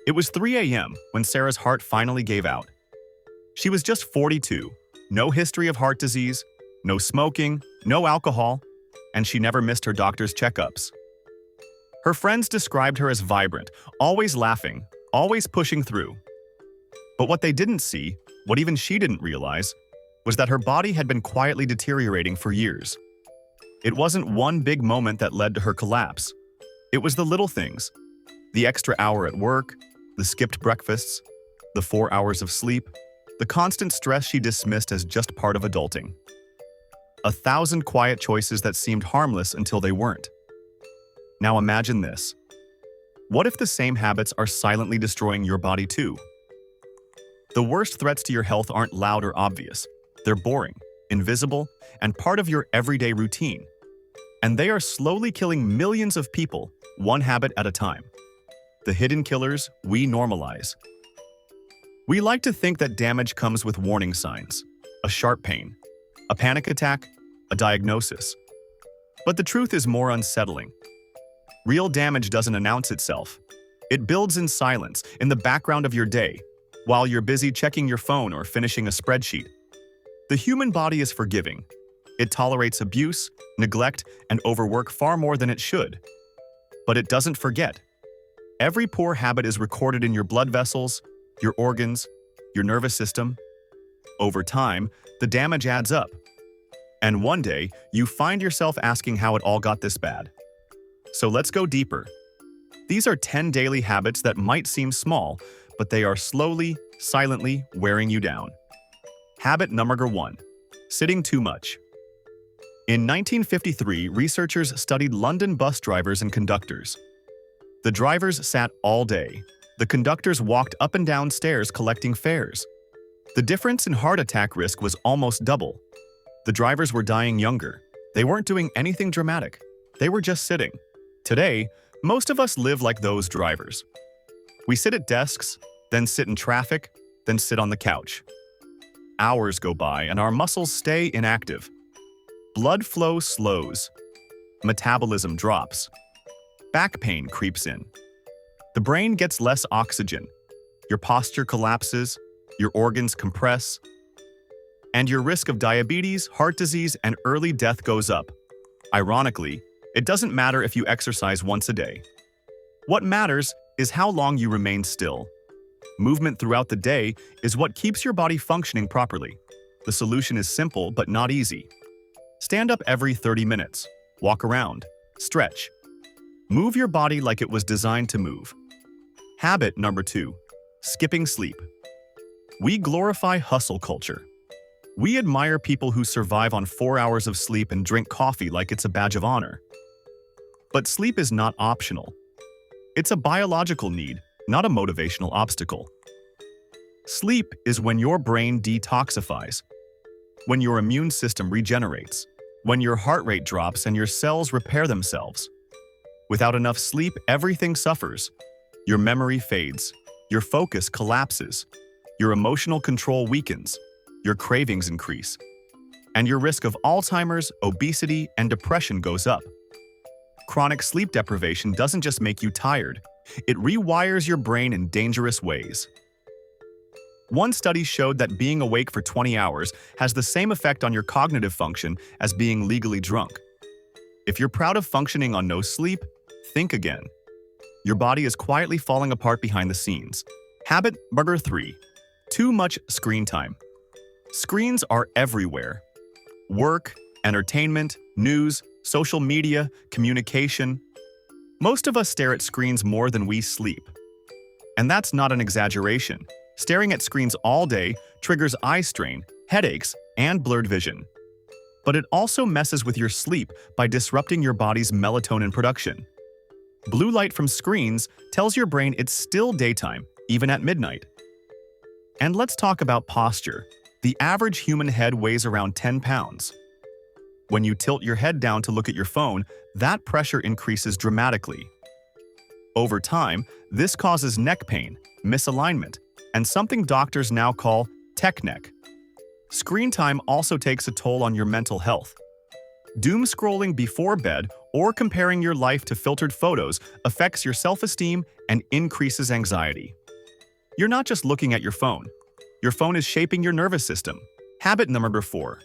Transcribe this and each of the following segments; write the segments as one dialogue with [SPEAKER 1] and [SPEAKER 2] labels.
[SPEAKER 1] It was 3 a.m. when Sarah's heart finally gave out. She was just 42, no history of heart disease, no smoking, no alcohol, and she never missed her doctor's checkups. Her friends described her as vibrant, always laughing, always pushing through. But what they didn't see, what even she didn't realize, was that her body had been quietly deteriorating for years. It wasn't one big moment that led to her collapse. It was the little things: the extra hour at work, the skipped breakfasts, the 4 hours of sleep, the constant stress she dismissed as just part of adulting. 1,000 quiet choices that seemed harmless until they weren't. Now imagine this. What if the same habits are silently destroying your body too? The worst threats to your health aren't loud or obvious. They're boring, invisible, and part of your everyday routine. And they are slowly killing millions of people, one habit at a time. The hidden killers we normalize. We like to think that damage comes with warning signs: a sharp pain, a panic attack, a diagnosis. But the truth is more unsettling. Real damage doesn't announce itself. It builds in silence, in the background of your day, while you're busy checking your phone or finishing a spreadsheet. The human body is forgiving. It tolerates abuse, neglect, and overwork far more than it should. But it doesn't forget. Every poor habit is recorded in your blood vessels, your organs, your nervous system. Over time, the damage adds up. And one day, you find yourself asking how it all got this bad. So let's go deeper. These are 10 daily habits that might seem small, but they are slowly, silently wearing you down. Habit number 1. Sitting too much. In 1953, researchers studied London bus drivers and conductors. The drivers sat all day. The conductors walked up and down stairs collecting fares. The difference in heart attack risk was almost double. The drivers were dying younger. They weren't doing anything dramatic. They were just sitting. Today, most of us live like those drivers. We sit at desks, then sit in traffic, then sit on the couch. Hours go by and our muscles stay inactive. Blood flow slows. Metabolism drops. Back pain creeps in. The brain gets less oxygen. Your posture collapses, your organs compress, and your risk of diabetes, heart disease, and early death goes up. Ironically, it doesn't matter if you exercise once a day. What matters is how long you remain still. Movement throughout the day is what keeps your body functioning properly. The solution is simple but not easy. Stand up every 30 minutes. Walk around. Stretch. Move your body like it was designed to move. Habit number 2. Skipping sleep. We glorify hustle culture. We admire people who survive on 4 hours of sleep and drink coffee like it's a badge of honor. But sleep is not optional. It's a biological need, not a motivational obstacle. Sleep is when your brain detoxifies, when your immune system regenerates, when your heart rate drops and your cells repair themselves. Without enough sleep, everything suffers. Your memory fades, your focus collapses, your emotional control weakens, your cravings increase, and your risk of Alzheimer's, obesity, and depression goes up. Chronic sleep deprivation doesn't just make you tired, it rewires your brain in dangerous ways. One study showed that being awake for 20 hours has the same effect on your cognitive function as being legally drunk. If you're proud of functioning on no sleep, think again. Your body is quietly falling apart behind the scenes. Habit number 3. Too much screen time. Screens are everywhere. Work, entertainment, news, social media, communication. Most of us stare at screens more than we sleep. And that's not an exaggeration. Staring at screens all day triggers eye strain, headaches, and blurred vision. But it also messes with your sleep by disrupting your body's melatonin production. Blue light from screens tells your brain it's still daytime, even at midnight. And let's talk about posture. The average human head weighs around 10 pounds. When you tilt your head down to look at your phone, that pressure increases dramatically. Over time, this causes neck pain, misalignment, and something doctors now call tech neck. Screen time also takes a toll on your mental health. Doom scrolling before bed or comparing your life to filtered photos affects your self-esteem and increases anxiety. You're not just looking at your phone. Your phone is shaping your nervous system. Habit number 4.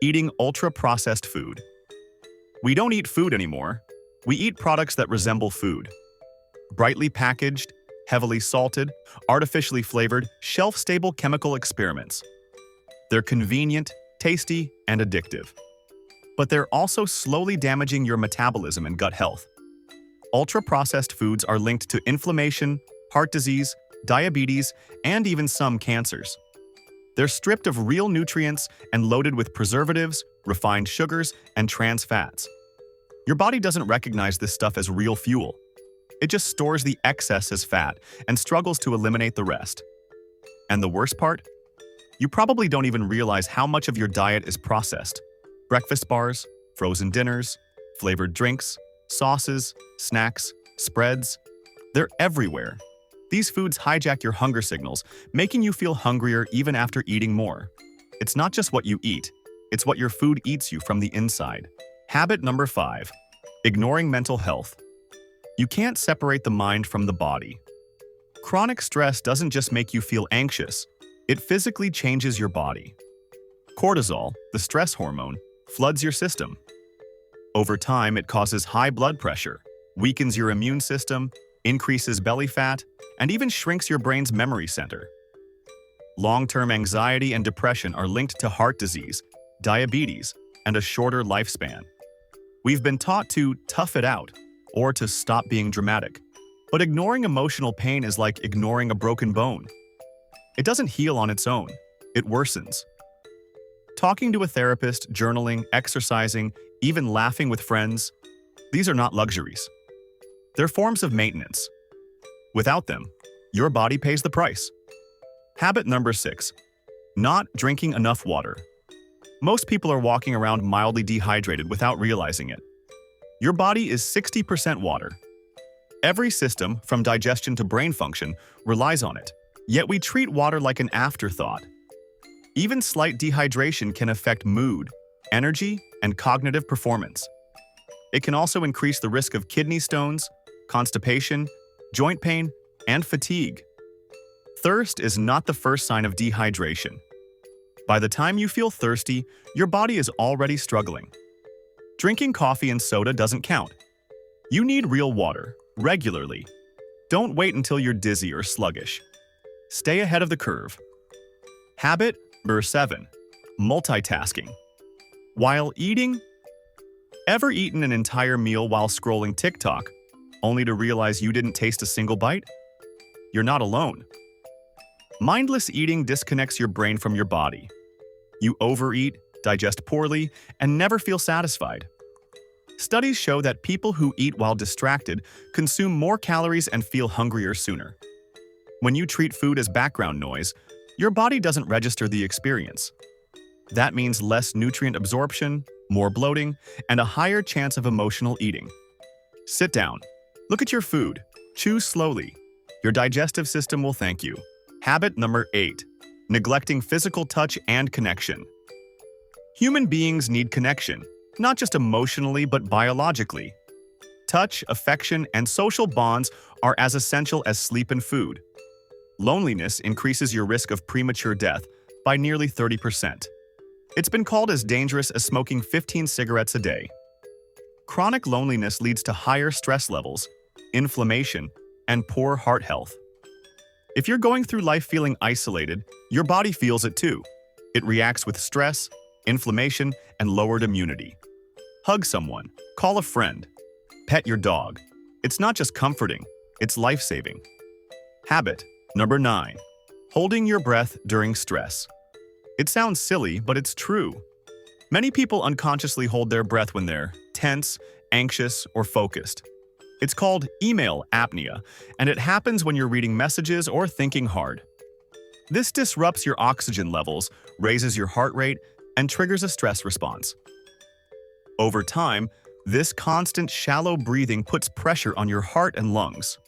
[SPEAKER 1] Eating ultra-processed food. We don't eat food anymore. We eat products that resemble food. Brightly packaged, heavily salted, artificially flavored, shelf-stable chemical experiments. They're convenient, tasty, and addictive. But they're also slowly damaging your metabolism and gut health. Ultra-processed foods are linked to inflammation, heart disease, diabetes, and even some cancers. They're stripped of real nutrients and loaded with preservatives, refined sugars, and trans fats. Your body doesn't recognize this stuff as real fuel. It just stores the excess as fat and struggles to eliminate the rest. And the worst part? You probably don't even realize how much of your diet is processed. Breakfast bars, frozen dinners, flavored drinks, sauces, snacks, spreads. They're everywhere. These foods hijack your hunger signals, making you feel hungrier even after eating more. It's not just what you eat, it's what your food eats you from the inside. Habit number 5. Ignoring mental health. You can't separate the mind from the body. Chronic stress doesn't just make you feel anxious, it physically changes your body. Cortisol, the stress hormone, floods your system. Over time, it causes high blood pressure, weakens your immune system, increases belly fat, and even shrinks your brain's memory center. Long-term anxiety and depression are linked to heart disease, diabetes, and a shorter lifespan. We've been taught to tough it out, or to stop being dramatic. But ignoring emotional pain is like ignoring a broken bone. It doesn't heal on its own, it worsens. Talking to a therapist, journaling, exercising, even laughing with friends, these are not luxuries. They're forms of maintenance. Without them, your body pays the price. Habit number 6. Not drinking enough water. Most people are walking around mildly dehydrated without realizing it. Your body is 60% water. Every system, from digestion to brain function, relies on it. Yet we treat water like an afterthought. Even slight dehydration can affect mood, energy, and cognitive performance. It can also increase the risk of kidney stones, constipation, joint pain, and fatigue. Thirst is not the first sign of dehydration. By the time you feel thirsty, your body is already struggling. Drinking coffee and soda doesn't count. You need real water, regularly. Don't wait until you're dizzy or sluggish. Stay ahead of the curve. Habit number 7. Multitasking. While eating? Ever eaten an entire meal while scrolling TikTok, only to realize you didn't taste a single bite? You're not alone. Mindless eating disconnects your brain from your body. You overeat, digest poorly, and never feel satisfied. Studies show that people who eat while distracted consume more calories and feel hungrier sooner. When you treat food as background noise, your body doesn't register the experience. That means less nutrient absorption, more bloating, and a higher chance of emotional eating. Sit down. Look at your food. Chew slowly. Your digestive system will thank you. Habit number 8. Neglecting physical touch and connection. Human beings need connection, not just emotionally but biologically. Touch, affection, and social bonds are as essential as sleep and food. Loneliness increases your risk of premature death by nearly 30%. It's been called as dangerous as smoking 15 cigarettes a day. Chronic loneliness leads to higher stress levels, inflammation, and poor heart health. If you're going through life feeling isolated, your body feels it too. It reacts with stress, inflammation, and lowered immunity. Hug someone, call a friend, pet your dog. It's not just comforting, it's life-saving. Habit number 9. Holding your breath during stress. It sounds silly, but it's true. Many people unconsciously hold their breath when they're tense, anxious, or focused. It's called email apnea, and it happens when you're reading messages or thinking hard. This disrupts your oxygen levels, raises your heart rate, and triggers a stress response. Over time, this constant shallow breathing puts pressure on your heart and lungs.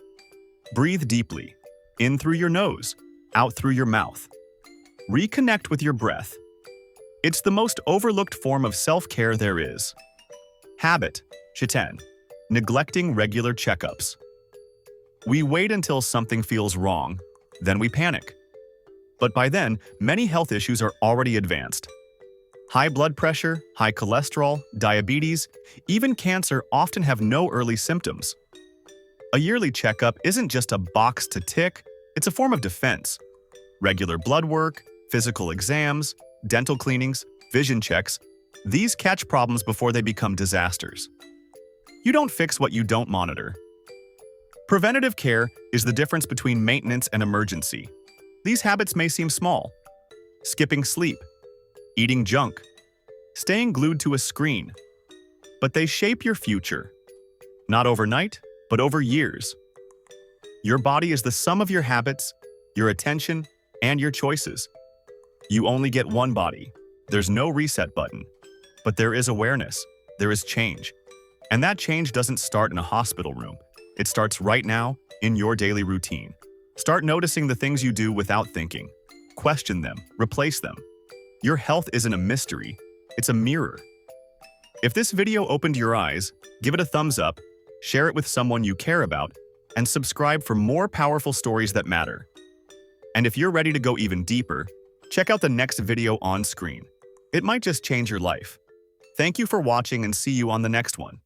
[SPEAKER 1] Breathe deeply, in through your nose, out through your mouth. Reconnect with your breath. It's the most overlooked form of self-care there is. Habit 10. Neglecting regular checkups. We wait until something feels wrong, then we panic. But by then, many health issues are already advanced. High blood pressure, high cholesterol, diabetes, even cancer often have no early symptoms. A yearly checkup isn't just a box to tick, it's a form of defense. Regular blood work, physical exams, dental cleanings, vision checks, these catch problems before they become disasters. You don't fix what you don't monitor. Preventative care is the difference between maintenance and emergency. These habits may seem small. Skipping sleep, eating junk, staying glued to a screen. But they shape your future. Not overnight, but over years. Your body is the sum of your habits, your attention, and your choices. You only get one body. There's no reset button. But there is awareness. There is change. And that change doesn't start in a hospital room. It starts right now in your daily routine. Start noticing the things you do without thinking. Question them, replace them. Your health isn't a mystery, it's a mirror. If this video opened your eyes, give it a thumbs up, share it with someone you care about, and subscribe for more powerful stories that matter. And if you're ready to go even deeper, check out the next video on screen. It might just change your life. Thank you for watching and see you on the next one.